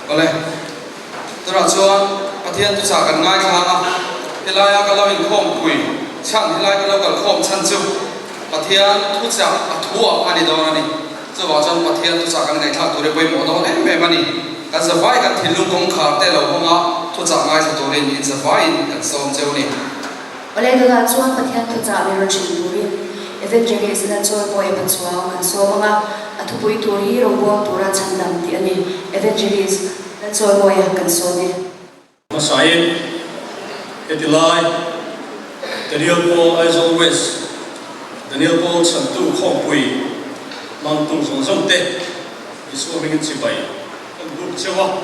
Vale. Tôi nói cho Phát Thiên tôi trả gần ngay khá thì lại cái lâu hình khom quỷ chẳng thì lại cái lâu gần khom chăn chịu Phát Thiên tôi trả thua anh đi đâu này tôi bảo cho Phát Thiên tôi trả gần ngày khác tôi để quay mỏ đâu em mẹ mani cái giờ vai cái thìn lung công khát tê lâu không á tôi trả ngay tôi đến in giờ vai cái sông châu này Vale tôi nói cho Phát Thiên tôi trả về rồi chịu tôi evangelist là cho tôi bắt chuang cái số mà thu bui tôi hi rồi bộ tôi ra chân đam thì anh evangelist là cho tôi cái số này Masai, Etilai, Daniel Paul as always, Daniel Paul Santu Khopui, Mang Tung Song Song Te, Isu Mingin Sipai, and Luke Chewa.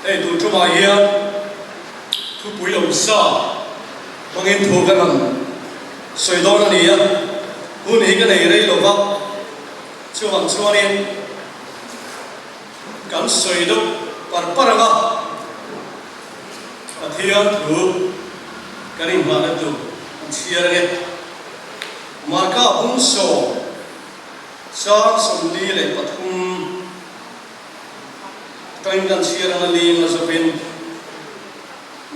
Hey, to Chuma here, to Puyom Sa, Mangin Tuganam, Soidon Nia, Unigan Ere Lova, Chuan Chuanin. Kan soi do parparanga athian thu kari mana tu chiarage marka unso sa somli le pathum tain kan chiaranga li ma sopin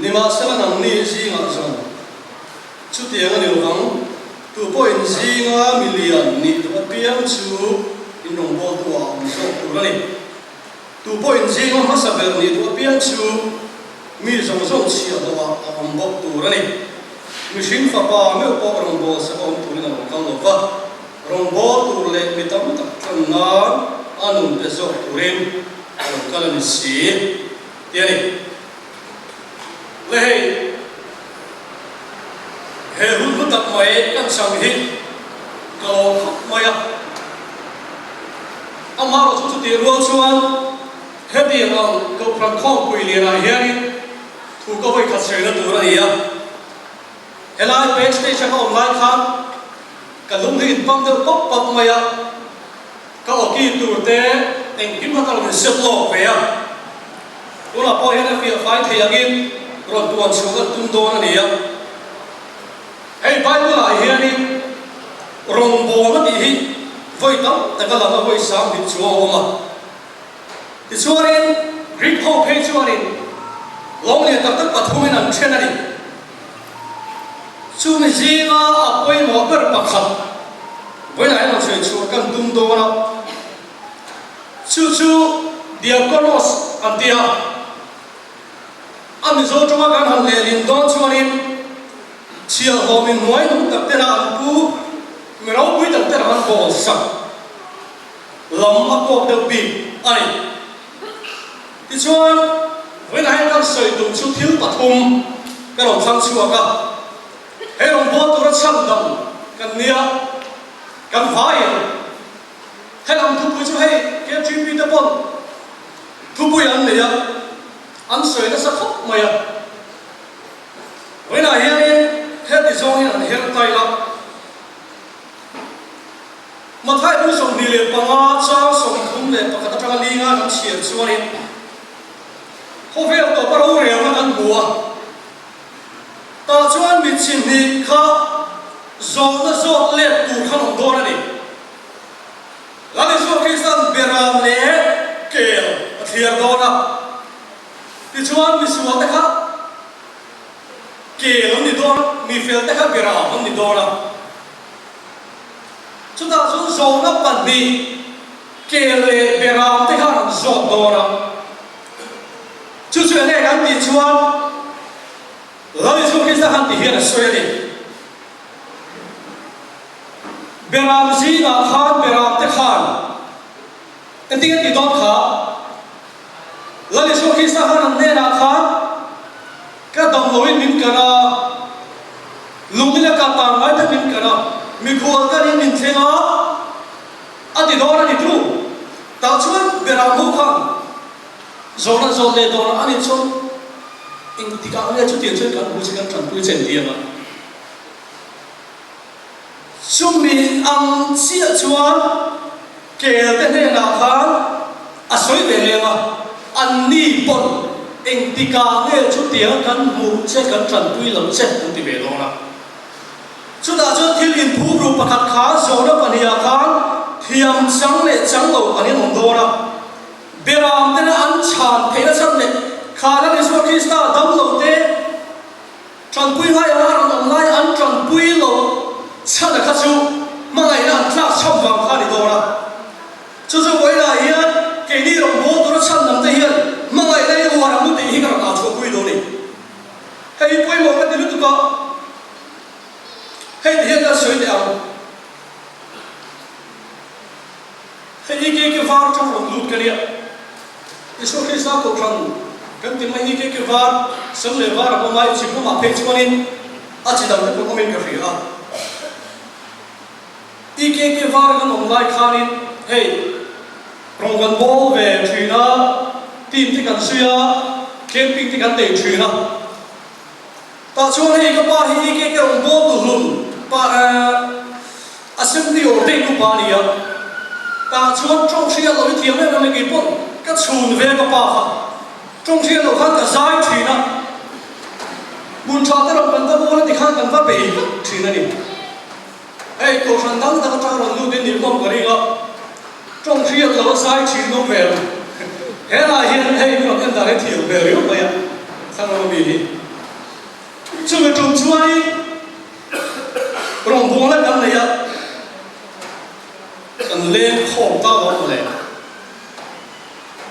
nimasala namni ji nga zon chutianga ni wang tu point ji nga million ni tu piang chu inong bo tu wa so tu rani tu point gì mà sao bây giờ tu pian chu mi giống giống chia đó ông bốc tu ra này mi xin pháp ba mi bốc rong bò sẽ ông tu này ông lo va rong bò tu lệ mi tam tak thân na anun để zo tu rim ông cái này xí thế này lệ hệ hút hút tập mấy các sang hít cầu mấy à ông mau rồi chút tiền luôn chuan hết đi ông câu phần không quỳ liền là hiện thu câu phải khát sấy nó đủ rồi à hiện nay base station online khác cả lúc này băng được bốc bọc mày à các ông kia tụi té anh kiếm các ông xếp lộ về à đó là bao hiện nay việc phải thấy anh rồi tuần xuống cái tung đô này à hay bài bữa lại hiện nay rong bò nó đi với tấm tại cái là nó với sáng bị chúa mà thì chúa nên Greek hope hay chúa nên long liền tập tất cả thu mình làm trên này chúa mình gì mà quay mỏ bớt bạc khập với lại nó sẽ chúa cần tung đô nào chúa diakonos antia anh rồi chúng ta cần hành lễ liên đón chúa nên chia hồ mình nói nó tập tên là anh cú mình nói quý tập tên là anh bò sập lắm mà có được bị anh thì cho với lại đang sợi đồng chú thiếu bát hùng cái đồng thang chua cả hay đồng bò tôi đã chăm đồng cần nia cần phải hay làm thu bùi chú hay cái chuyện bị đập bom thu bùi ăn này ăn sợi nó sẽ khóc mày với lại hay thì cho nên hay tay lắm mà thay đối sống đi liền bằng á cho sống không liền bằng cái thằng linh á nó chia cho nên không phải là tổ bao nhiêu mà ăn bùa ta cho anh bị chìm đi khá gió liệt tủ khăn đồ này là đi cho cái dân bề ram lẽ kêu thiệt đó na thì cho anh bị xuống đấy khá kêu nó đi đó mi phèo đấy khá bề ram nó đi đó na chúng ta xuống gió nó bẩn đi kêu lệ bề ram đấy khá gió đó na chú chuyện này đang đi chuan rồi chú khi ta hành thì hiện là suy đi beram gì là khan beram te khan cái tiếng thì đó khá rồi chú khi ta hành này là khan cái đồng lối mình cả na lúc này cả tàng ngay thì mình cả na mình cố gắng mình thế nào anh thì đó là đi true ta chuan beram không khan rồi là rồi để đó là anh cho anh thì cả anh chút tiền chơi cả mua chỉ cần trần túi tiền tiền mà chúng mình ăn chia chuan kể tên này là khán à soi về liền mà anh ni bận anh thì cả nghe chút tiền cần mua chỉ cần trần túi lắm chỉ anh thì về đó là chúng ta cho thiên liên phú rùa bạc khá rồi đó bạn hiểu khán thiam trắng lệ trắng lo ani nom do na beram te na an chan the na sam le khala ni so krista dam lo te tran pui ngai a ron lai an tran pui lo cha na kha chu mangai na tla chom wang kha ni do na chu chu wei la hian ke ni rong bo do chan nam te hian mangai lai lo ra mu te hi ka na chu pui do ni hei pui mo ka ti lu tu ka hei hian ka soi de ao hei ke var trong lòng lut cái này Isu Krista ko kran kan tin mai ke var sam le var ko mai chi ko ma pe chi manin a chi dam ko min ka fi a ke var kan on lai khanin hey rong kan bol ve thina tim ti kan suya camping ti kan te thina ta chuan hei ka pa hi ke rong bol tu hlum pa assembly or te ku pa ni a ta chuan trong sia lo thiam le na ke pon các chuồn về các bà trong khi nó khác cả giải thủy na buồn cho tới đồng bằng ta muốn thì khác cần phát bị thủy na đi ấy cầu sản thắng ta có trao bằng lưu đến điểm công cái gì đó trong khi nó giải thủy nó về thế là hiện nay nó hiện tại thiểu về liệu vậy sao nó bị gì chúng mình trồng chuối rồng buông lên đâm này á cần lên khổ ta đó mà lên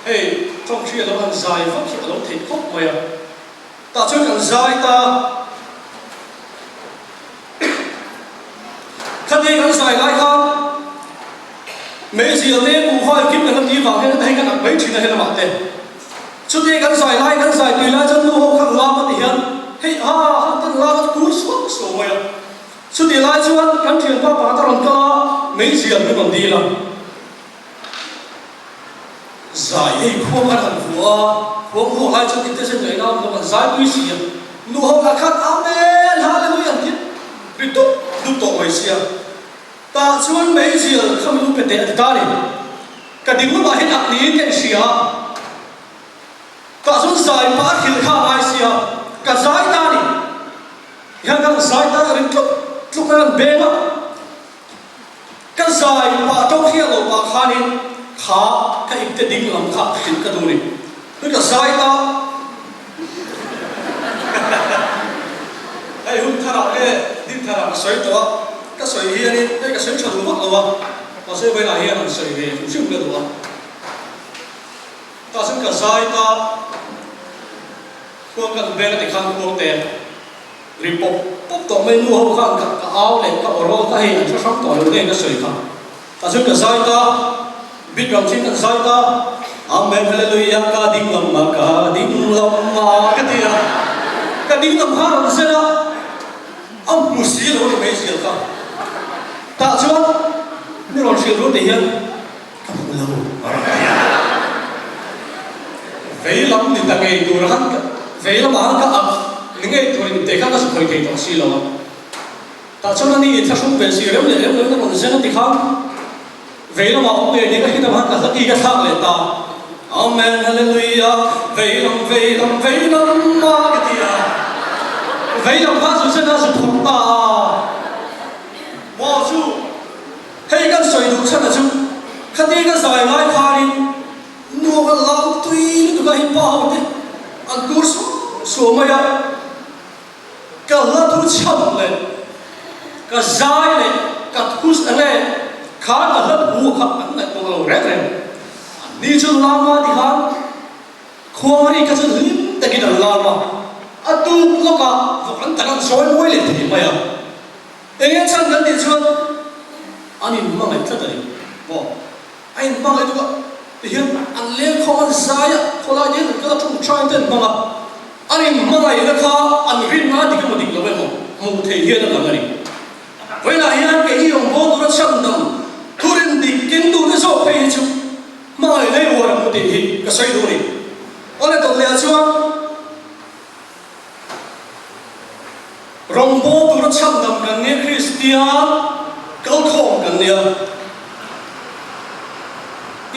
hey trong khi nó ăn dài phát hiện nó thịt khóc mày à ta chưa cần dài ta khát đi ăn dài lại không mấy gì ở đây cũng hỏi kiếm cái làm gì vào hay cái nặng mấy chuyện này là mặt đây chút đi ăn dài tùy lại chân lu khăn la mà thì hiện hey hắn tân la mà cú xuống mày à chút đi lại chuan ăn chuyện ba ta làm cả mấy gì ở đây còn đi làm giải ấy không ăn hẳn phùa không không ai cho tin thế này đâu nó còn giải quý gì nụ hồng là khát amen hallelujah tiếp đi tục tổ mấy gì ta chuan mấy gì không lúc bị tệ ta đi cả điều mà hết ác lý cái gì cả chuan giải ba khi khá ai gì cả giải ta đi hiện cả giải ta rồi lúc này bê mà cả giải ba trong khi lo ba khá đi khá cái ít đỉnh làm khá hiện cái đồ này tức là sai ta ai hùng thà cái đỉnh thà sợi to cái sợi hiền đi cái sợi chặt luôn mất rồi mà sợi bây giờ hiền làm sợi về cũng chưa được rồi ta xem cái sai ta không cần về cái khăn không tiền ripop pop to mấy nụ hông khăn cái áo này cái áo cái hình cho sống to luôn cái sợi khăn ta xem cái sai ta biết rằng chính là sai ta amen hallelujah ka ding lam ma ka ding lam ha ram se na am musi lo ni mai sil ka ta chuan ni ron sil ro te hian ka lo vei lam ni ta ngai tur han ka vei lam ha ka am ni ngai tur ni te ka su khoi te to si lo ta chuan ni tha sum ve si rem le na ron se na ti kham vậy là mà ông về những cái tâm hạt là rất ý cái thác lên ta amen hallelujah vậy lòng mà cái gì vậy lòng phát xuất ra sự thống ta wow chú hay cái sợi đủ chân là chú khi đi cái sợi lại pha đi nuôi cái lão tuy nó cái bao đấy ăn cú số mấy à cái lá thu chậm lên cái dài lên cái thu lên khá là rất bùa khắp ấn lại con lâu rét rồi đi chung làm mà thì khám khoa đi cái chân hứng tại cái đầu làm mà à tu nó cả vẫn tại con sói mũi lên thì mày à anh em sang gần thì chưa anh em mang lại thật đấy bỏ anh mang lại tụi thì hiện anh lên không ăn sai á không lại đến cái là trong trai tên mang à anh em mang lại cái khá anh riêng nó thì cái một định là bên một thể hiện là cái gì vậy là hiện cái gì ông bố nó sẵn đồng Turin di kindu de so pe chu mai nei wo ram ti hi ka sai do ni ole to le chuan rong bo tu cham dam kan ne Christian kal khom kan ne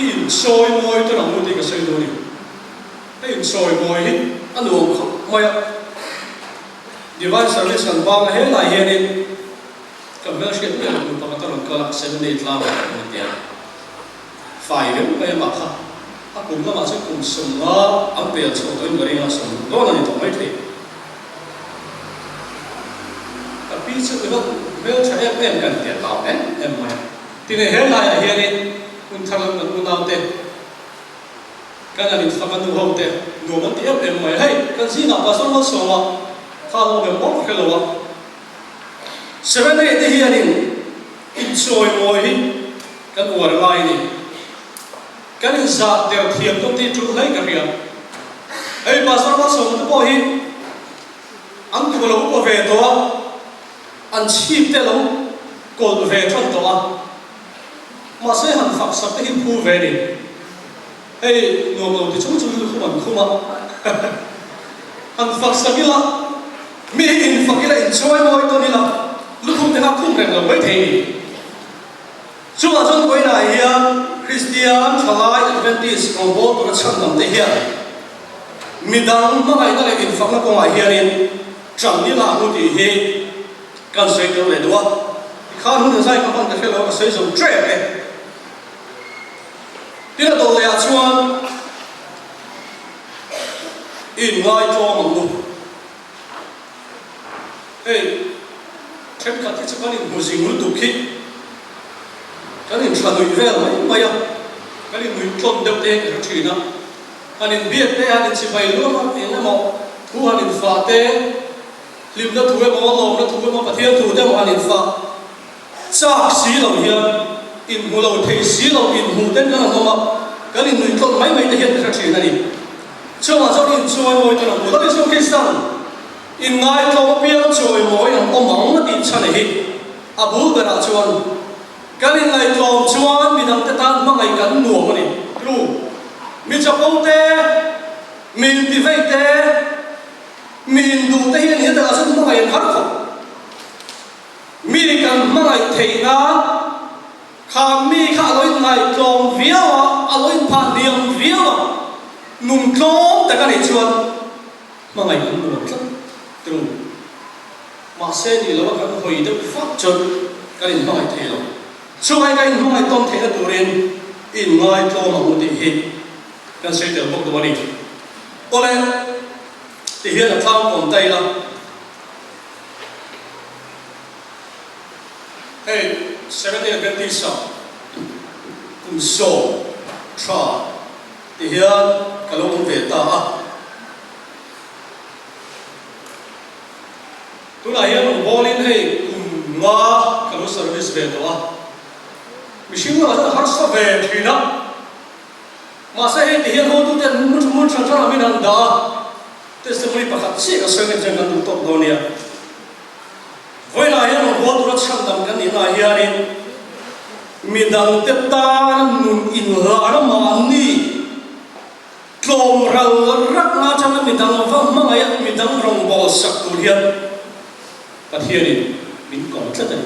in soi moi to ram ti ka sai do ni in soi moi hi anu moi divine service kan ba he lai he ni commercial building pa ta ron kala 7-8 lawa ni tia phải đến bây mà khác cùng nó mà sẽ cùng sống nó ăn bia cho tôi người nó sống đó là những mấy thế tapi sự đó nếu cho em cần tiền nào em mà thì này hết lại là hiện đi un thằng un nào thế cái này mình phải nuôi hậu thế nuôi mất tiếp em mà hay cái gì nào có sống nó sống mà khá là em bóc cái lỗ seven day thì hiện đi enjoy mồi cái uổng lại đi cái này giả đều thiệp thông tin chụp lấy cái việc ấy bà sao nó sống nó bỏ hi ăn tụi nó cũng về đó ăn chip thế lâu còn về trong đó mà sẽ hành phật sắp tới hình về đi ấy ngồi ngồi thì chúng không mà hành phật sắp đi là mình phật cái là enjoy môi tôi đi là lúc không thể nào không rèn được mấy thế chúng ta trong quay này Christian Chalai Adventistของโบสถ์ประชันนำได้เฮียมีดังเมื่อไงนั่นแหละอินฟังนักกงไอเฮียนี่จังนี่ละมุติเฮกันใส่ตัวเลยด้วยข้าหุ่นใส่กับมันแต่แค่เราใส่ส่งเทรดเลยที่เราตัวเลยชวนอินไว้จอมันดูเฮ้ยเทปกัดที่จะกันอินหัวสิงห์ดูคิดcái này là người về mấy à cái này người trộm đập đê cái chuyện đó anh em biết đấy anh em chỉ bày luôn mà thì nó một thu anh em phá thế lim nó thu em mà lồng nó thu em mà thiên thu đấy mà anh em phá chắc xí lâu hiền in hồ lâu thấy xí lâu in hồ đến cái nào mà cái này người trộm mấy cái hiện cái chuyện này cho mà cho in chơi mồi cho nó hồ đó là cái sao in ngay trộm biếng chơi mồi nó có mỏng nó tin chân này à bố cái nào chơi cái này ngày tròn chuan mình đang tan mà ngày cắn nuông mà đi lu mình chọc ông tê mình bị vây tê mình đủ tê hiện tại là rất mà ngày khát khổ mình cần mà ngày thấy na khá mi khá lối ngày tròn vía à lối phản niệm vía nung tròn tại cái này chuan mà ngày cắn nuông rất lu mà xe thì nó vẫn hồi được phát triển cái này mà ngày thấy rồi so ai cái không ai tôn thế là tụi em in ngay cho mà muốn đi hết cái sẽ được một cái gì ô lên thì hiện là thao còn tay là hey seven day Adventist cùng số tra thì hiện cái lúc về ta tôi là hiện một ball in hay cùng nga cái lúc service về đó mình xin là rất là về thì đó mà sẽ thì hiện hôm tôi muốn chẳng cho là mình ăn đó tôi sẽ mới bắt chỉ cái sự kiện cần được tốt đó nè với lại hiện một bữa tôi đã chăm tâm cái này là hiện đi mình đang tiếp ta nung in hở nó mà ni trộm rau rắc na cho nên mình đang vâng mà ngày mình đang rong bò sặc tụi hiện và hiện đi mình còn rất là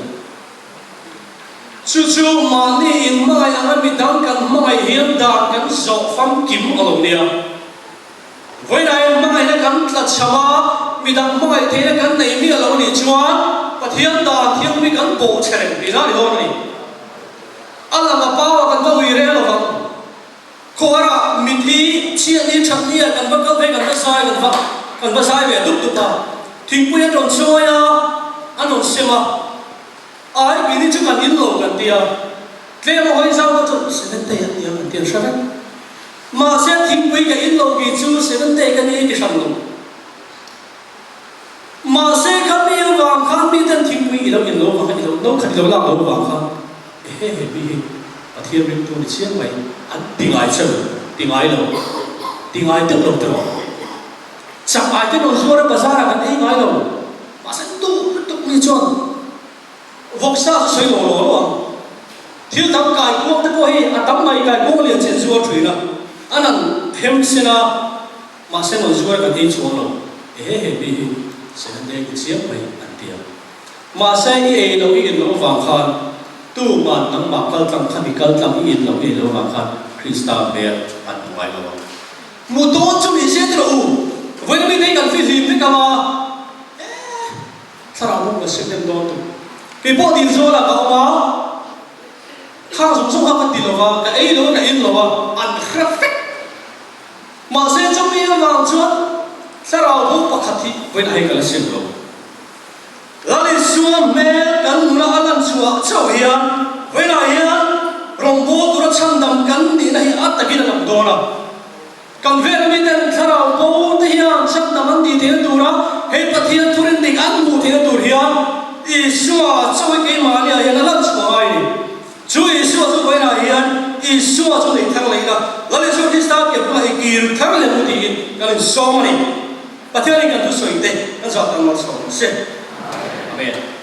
chú mà ni in mà ngày mình đang cần mà ngày hiện đang cần dọc phăng kiếm ở lòng nia với này mà ngày nó cần là chama mình đang mà ngày thế nó cần này mi ở lòng nia chuan và thiên đàng thiên mi cần bộ chèn đi ra đi đâu này anh làm mà bao cần bao người đấy là vâng khó ra mình thi chia đi chậm đi cần bao câu hay cần bao sai cần bao sai về đúc ta thì bây giờ còn chơi à anh còn xem à ai bị đi chúng ta in lầu gần tiền thế mà hỏi sao nó thật sẽ đến tiền tiền sao đấy mà sẽ thì bây giờ in lầu bị chú sẽ đến tiền cái này cái sao luôn mà sẽ khám đi vàng khám đi đến thì bây giờ in lầu vàng in lầu nó khát lầu làm lầu vàng khám ê bị à thiên bên tôi chiếc mày anh tiếng ai chơi tiếng ai đâu tiếng ai tiếng đâu đâu chẳng ai tiếng đâu rồi đó bazar là cái tiếng ai đâu mà sẽ tu như chọn vóc sao sấy lỗ luôn thiếu thằng cài cuốc tới coi à tắm mày cài cuốc liền trên ruột thủy nè anh ăn thêm xin à mà sẽ nói ruột cái gì chọn luôn ê bị sẽ đây cái chiếc mày ăn tiền mà sẽ đi đâu đi đâu vàng khan tu mà nắng bạc cao trăng khăn bị cao trăng in lâu vàng khan Christian về ăn ngoài lâu một tô cho mình sẽ được với nó mình thấy cần phải liêm đấy cả mà sao nào không có sự đem đón cái bộ tiền số là cậu mà khang trong số các tỷ lova cái ấy đó cái in lova ăn khép mà sẽ trong ý vàng chúa sẽ rào bố bạc hati với lại cái là xin lỗi là lý chúa mẹ cần là ăn chúa cháu hiền với lại hiền rong bố tôi đã chăm đầm cần đi này ắt ta kia làm đồ nào cần về là mình đang sẽ rào bố thì hiền chăm đầm ăn đi thì tôi đã hay bắt hiền tôi đến định ăn mù thì tôi hiền Isua cho cái mà này hiền là chúa ai chúa Isua cho với lại hiền Isua cho để thằng này là lý chúa Kitô cái bữa hay kêu thằng này một tí cái này số này. But here I can do so in day. That's what I'm also saying. Amen.